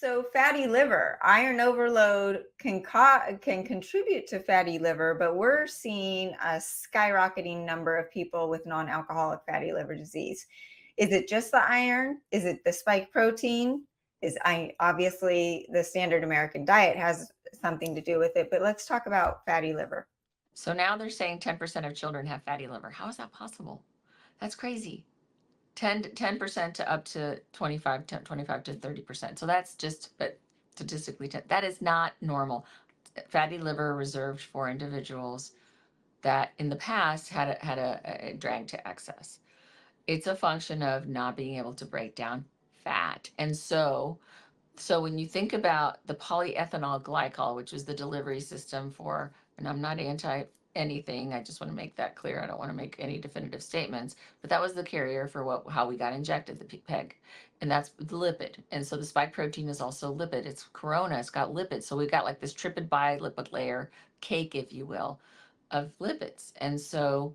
So fatty liver, iron overload can contribute to fatty liver, but we're seeing a skyrocketing number of people with non-alcoholic fatty liver disease. Is it just the iron? Is it the spike protein? Is I obviously the standard American diet has something to do with it, but let's talk about fatty liver. So now they're saying 10% of children have fatty liver. How is that possible? That's crazy. 10% to up to 25 to 30%. So that's just, but statistically, that is not normal. Fatty liver reserved for individuals that in the past had a drag to excess. It's a function of not being able to break down fat. And so when you think about the polyethanol glycol, which is the delivery system for, and I'm not anti anything, I just want to make that clear. I don't want to make any definitive statements, but that was the carrier for how we got injected, the PEG. And that's the lipid. And so the spike protein is also lipid. It's corona, it's got lipids. So we've got like this tripid bilipid layer, cake, if you will, of lipids. And so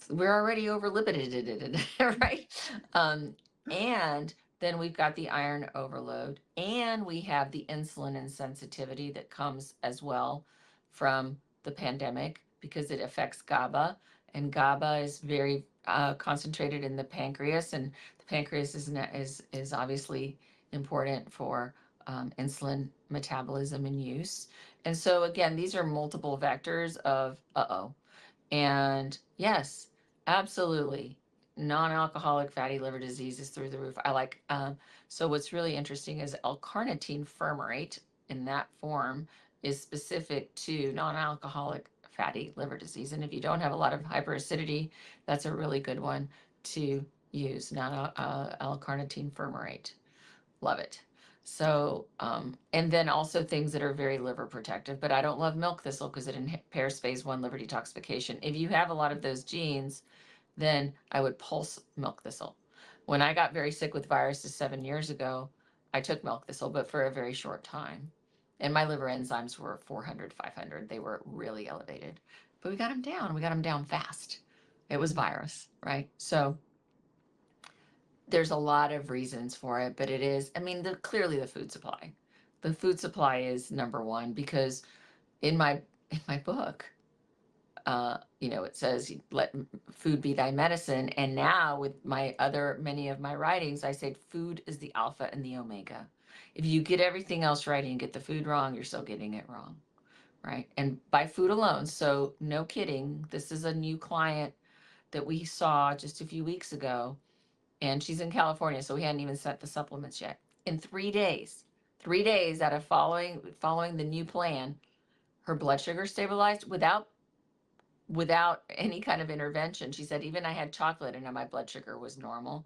we're already over lipided, right? And then we've got the iron overload, and we have the insulin insensitivity that comes as well from the pandemic because it affects GABA, and GABA is very concentrated in the pancreas, and the pancreas is obviously important for insulin metabolism and use. And so again, these are multiple vectors of and yes, absolutely. Non-alcoholic fatty liver disease is through the roof. So what's really interesting is L-carnitine fumarate in that form is specific to non-alcoholic fatty liver disease. And if you don't have a lot of hyperacidity, that's a really good one to use, L-carnitine fumarate. Love it. So, and then also things that are very liver protective, but I don't love milk thistle because it impairs phase 1 liver detoxification. If you have a lot of those genes, then I would pulse milk thistle. When I got very sick with viruses 7 years ago, I took milk thistle, but for a very short time. And my liver enzymes were 400, 500. They were really elevated, but we got them down. We got them down fast. It was virus, right? So, there's a lot of reasons for it, but it is, I mean, clearly the food supply. The food supply is number one because in my book, it says let food be thy medicine. And now with many of my writings, I say food is the alpha and the omega. If you get everything else right and you get the food wrong, you're still getting it wrong, right? And by food alone. So no kidding, this is a new client that we saw just a few weeks ago, and she's in California, so we hadn't even set the supplements yet. In 3 days out of following the new plan, her blood sugar stabilized without any kind of intervention. She said, even I had chocolate and my blood sugar was normal.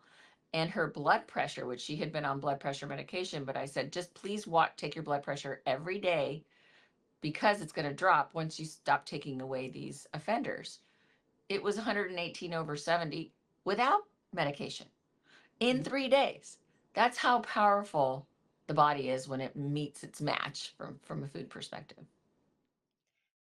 And her blood pressure, which she had been on blood pressure medication, but I said, just please take your blood pressure every day because it's going to drop once you stop taking away these offenders. It was 118/70 without medication in 3 days. That's how powerful the body is when it meets its match from a food perspective.